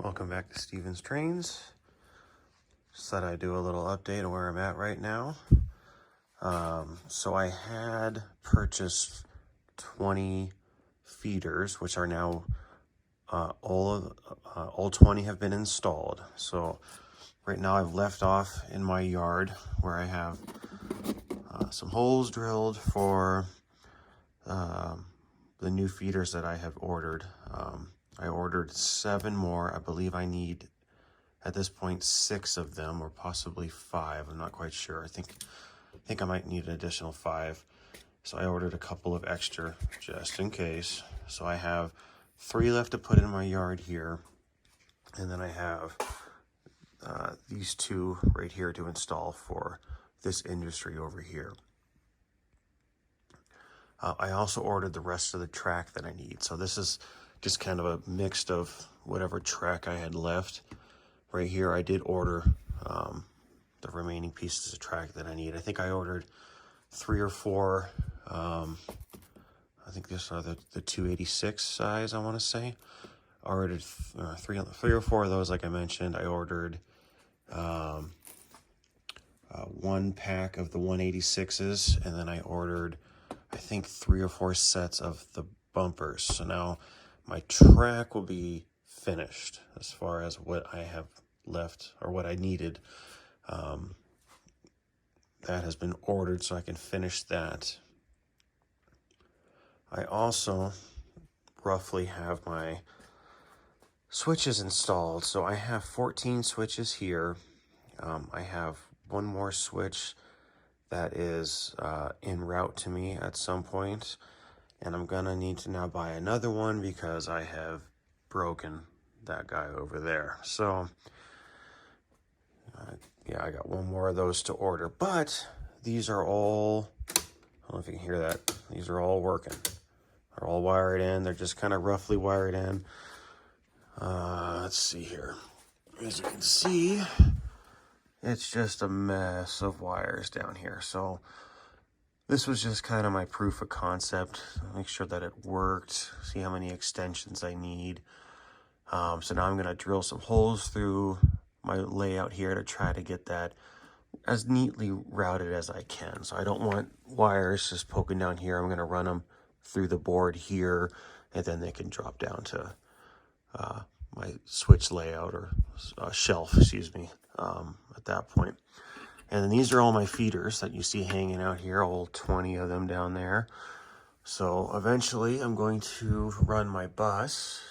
Welcome back to Steven's Trains. Just thought I'd do a little update on where I'm at right now. So I had purchased 20 feeders, which are now all 20 have been installed. So right now I've left off in my yard where I have some holes drilled for the new feeders that I have ordered. I ordered 7 more. I believe I need, at this point, 6 of them, or possibly 5. I'm not quite sure. I think I might need an additional 5. So I ordered a couple of extra just in case. So I have 3 left to put in my yard here. And then I have these 2 right here to install for this industry over here. I also ordered the rest of the track that I need. So this is just kind of a mix of whatever track I had left. Right here, I did order the remaining pieces of track that I need. I think I ordered 3 or 4. I think these are the 286 size, I want to say. I ordered 3 or 4 of those, like I mentioned. I ordered 1 pack of the 186s, and then I ordered, I think, 3 or 4 sets of the bumpers. So now my track will be finished as far as what I have left, or what I needed. That has been ordered, so I can finish that. I also roughly have my switches installed. So I have 14 switches here. I have 1 more switch that is en route to me at some point. And I'm gonna need to now buy another one because I have broken that guy over there. So yeah, I got 1 more of those to order, but these are all, I don't know if you can hear that, these are all working. They're all wired in. They're just kind of roughly wired in. Let's see here. As you can see, it's just a mess of wires down here. So this was just kind of my proof of concept. Make sure that it worked. See how many extensions I need. So now I'm going to drill some holes through my layout here to try to get that as neatly routed as I can. So I don't want wires just poking down here. I'm going to run them through the board here, and then they can drop down to my switch layout, or shelf, excuse me, at that point. And then these are all my feeders that you see hanging out here, all 20 of them down there. So eventually I'm going to run my bus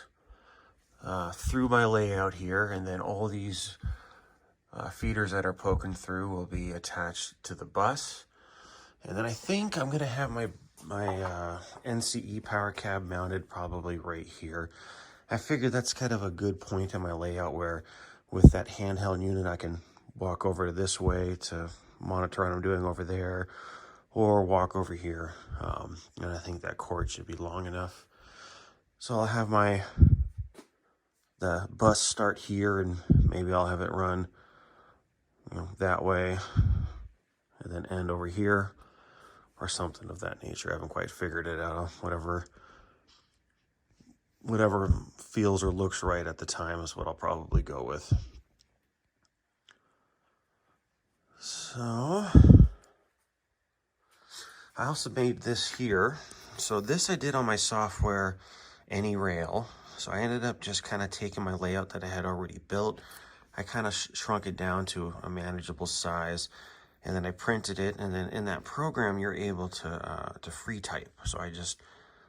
through my layout here, and then all these feeders that are poking through will be attached to the bus. And then I think I'm going to have my NCE power cab mounted probably right here. I figured that's kind of a good point in my layout where with that handheld unit I can walk over to this way to monitor what I'm doing over there, or walk over here. And I think that cord should be long enough. So I'll have the bus start here, and maybe I'll have it run, that way, and then end over here, or something of that nature. I haven't quite figured it out. Whatever feels or looks right at the time is what I'll probably go with. So I also made this here. So this I did on my software AnyRail. So I ended up just kind of taking my layout that I had already built. I kind of shrunk it down to a manageable size, and then I printed it. And then in that program, you're able to free type. So I just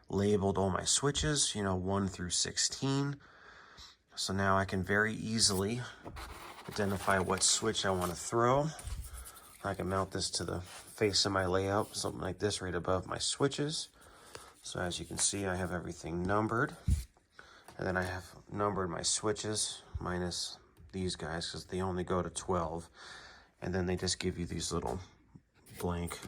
labeled all my switches, 1 through 16. So now I can very easily identify what switch I want to throw. I can mount this to the face of my layout, something like this right above my switches. So as you can see, I have everything numbered. And then I have numbered my switches minus these guys because they only go to 12. And then they just give you these little blank,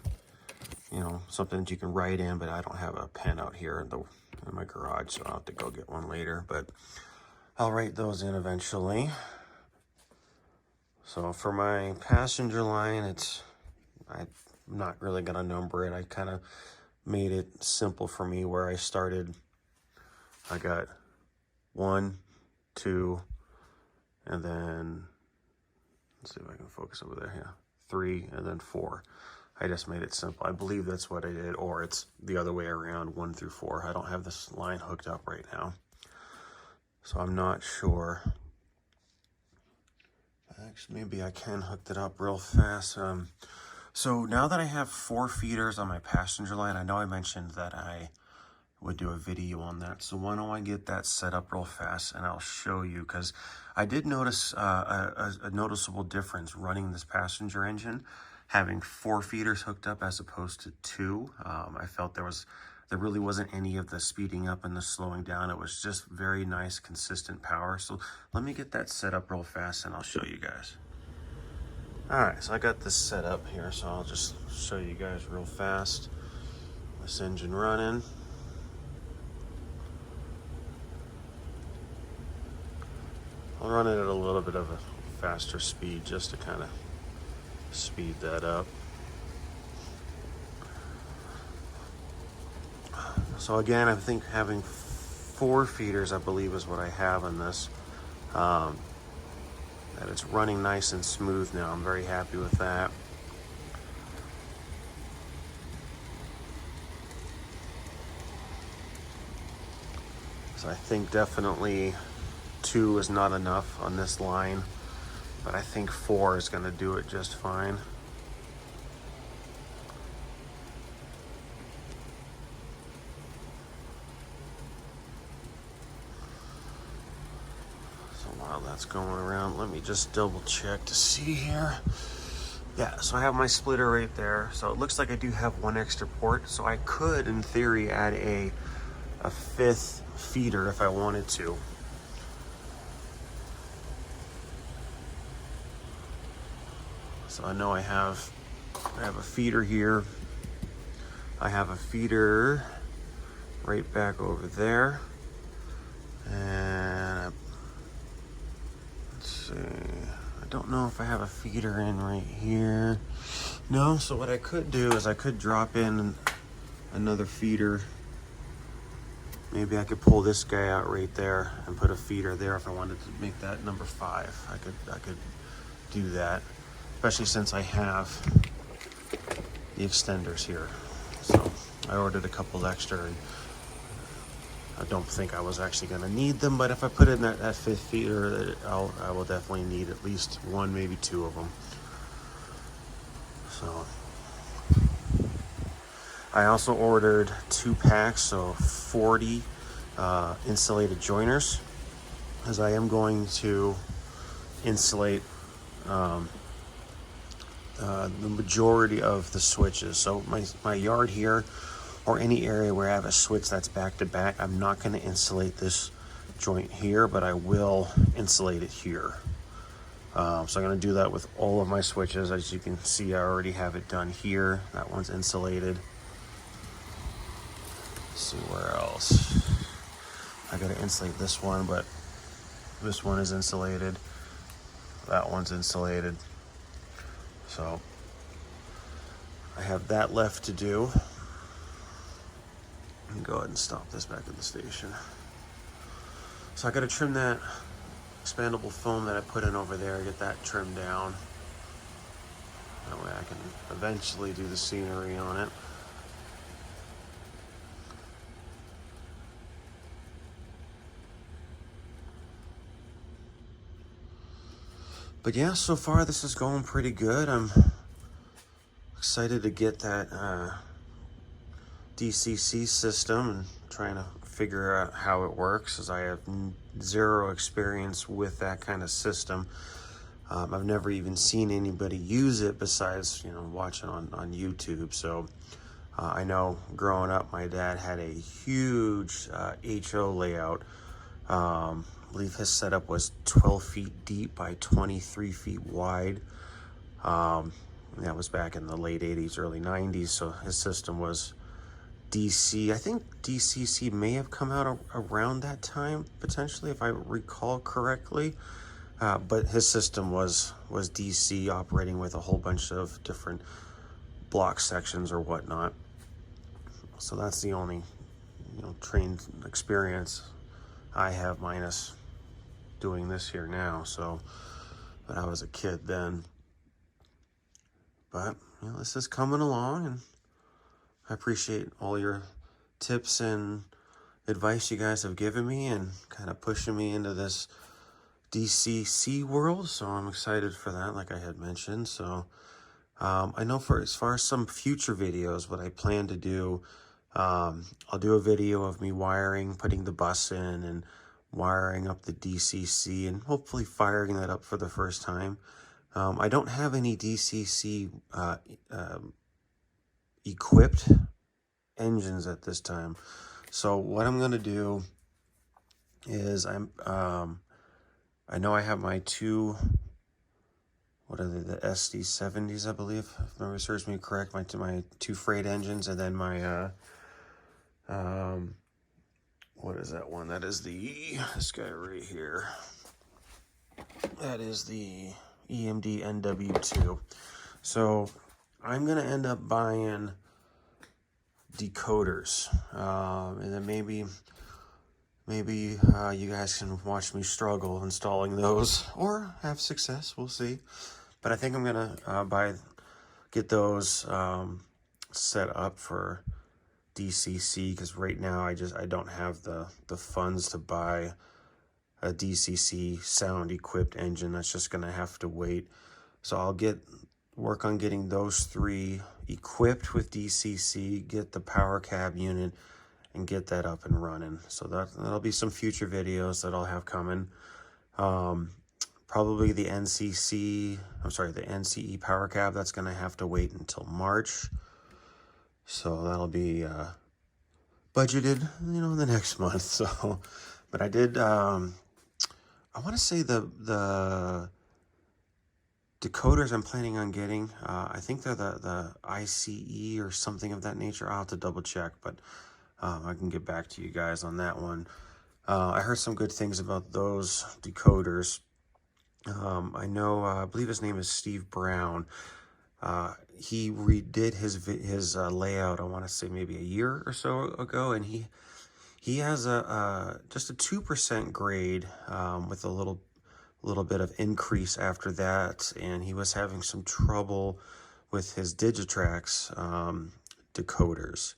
something that you can write in, but I don't have a pen out here in my garage, so I'll have to go get one later. But I'll write those in eventually. So for my passenger line, I'm not really going to number it. I kind of made it simple for me where I started. I got 1, 2, and then, let's see if I can focus over there, yeah, 3, and then 4. I just made it simple. I believe that's what I did, or it's the other way around, 1 through 4. I don't have this line hooked up right now, so I'm not sure. Actually, maybe I can hook it up real fast. So now that I have 4 feeders on my passenger line, I know I mentioned that I would do a video on that. So why don't I get that set up real fast and I'll show you, because I did notice a noticeable difference running this passenger engine, having 4 feeders hooked up as opposed to 2. I felt there really wasn't any of the speeding up and the slowing down. It was just very nice, consistent power. So let me get that set up real fast and I'll show you guys. All right, so I got this set up here, so I'll just show you guys real fast. This engine running. I'll run it at a little bit of a faster speed just to kind of speed that up. So again, I think having 4 feeders, I believe, is what I have in this. That it's running nice and smooth now. I'm very happy with that. So I think definitely 2 is not enough on this line, but I think 4 is going to do it just fine. While that's going around, let me just double check to see here. Yeah, so I have my splitter right there. So it looks like I do have 1 extra port. So I could, in theory, add a 5th feeder if I wanted to. So I know I have a feeder here. I have a feeder right back over there. And let's see, I don't know if I have a feeder in right here. No, so what I could do is I could drop in another feeder. Maybe I could pull this guy out right there and put a feeder there if I wanted to make that number 5. I could do that, especially since I have the extenders here. So I ordered a couple extra, and I don't think I was actually going to need them, but if I put in that 5th feeder, I will definitely need at least 1, maybe 2 of them. So I also ordered 2 packs, so 40 insulated joiners, as I am going to insulate the majority of the switches. So my yard here, or any area where I have a switch that's back to back, I'm not going to insulate this joint here, but I will insulate it here. So I'm going to do that with all of my switches. As you can see, I already have it done here. That one's insulated. Let's see where else. I got to insulate this one, but this one is insulated. That one's insulated. So I have that left to do. Go ahead and stop this back at the station. So I got to trim that expandable foam that I put in over there, get that trimmed down. That way I can eventually do the scenery on it. But yeah, so far this is going pretty good. I'm excited to get that DCC system and trying to figure out how it works, as I have 0 experience with that kind of system. I've never even seen anybody use it besides, watching on YouTube. So I know growing up, my dad had a huge HO layout. I believe his setup was 12 feet deep by 23 feet wide. That was back in the late 80s, early 90s. So his system was DC. I think DCC may have come out around that time, potentially, if I recall correctly. But his system was DC, operating with a whole bunch of different block sections or whatnot. So that's the only trained experience I have, minus doing this here now. So, but I was a kid then. But, you know, this is coming along, and I appreciate all your tips and advice you guys have given me and kind of pushing me into this DCC world. So I'm excited for that, like I had mentioned. So I know for as far as some future videos, what I plan to do, I'll do a video of me wiring, putting the bus in and wiring up the DCC and hopefully firing that up for the first time. I don't have any DCC equipped engines at this time. So what I'm going to do is I know I have my two, what are they, the SD70s, I believe, if memory serves me correct, my two freight engines, and then my, what is that one? That is this guy right here. That is the EMD NW2. So I'm going to end up buying decoders, and then maybe you guys can watch me struggle installing those or have success. We'll see. But I think I'm gonna get those set up for DCC, because right now I don't have the funds to buy a DCC sound equipped engine. That's just gonna have to wait. So I'll work on getting those three equipped with DCC, get the power cab unit, and get that up and running. So that'll be some future videos that I'll have coming. Probably the NCE power cab, that's gonna have to wait until March. So that'll be budgeted, you know, the next month. So, but I did, I want to say the decoders I'm planning on getting, I think they're the ICE or something of that nature. I'll have to double check, but I can get back to you guys on that one. I heard some good things about those decoders. I know, I believe his name is Steve Brown. He redid his layout, I want to say maybe a year or so ago, and he has just a 2% grade with a little bit of increase after that, and he was having some trouble with his Digitrax decoders.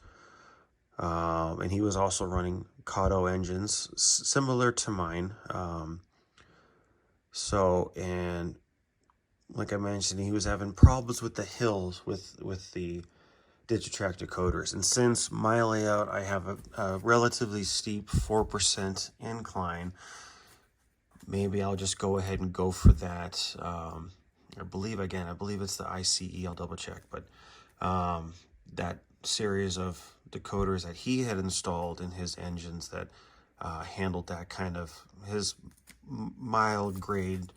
And he was also running Kato engines similar to mine. And like I mentioned, he was having problems with the hills with the Digitrax decoders. And since my layout, I have a relatively steep 4% incline, maybe I'll just go ahead and go for that. I believe it's the ICE, I'll double check, but that series of decoders that he had installed in his engines that handled that kind of his mild grade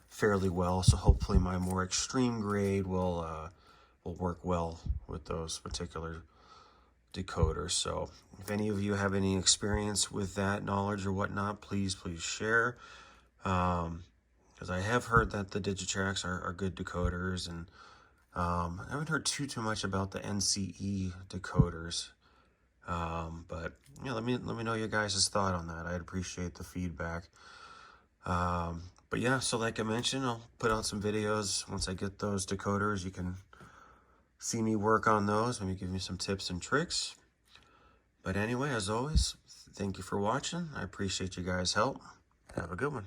fairly well. So hopefully my more extreme grade will work well with those particular decoders. So if any of you have any experience with that knowledge or whatnot, please share. Because I have heard that the Digitrax are good decoders, and I haven't heard too much about the NCE decoders. But yeah, let me know your guys' thought on that. I'd appreciate the feedback. But yeah, so like I mentioned, I'll put out some videos once I get those decoders. You can see me work on those, maybe give me some tips and tricks. But anyway, as always, thank you for watching. I appreciate you guys' help. Have a good one.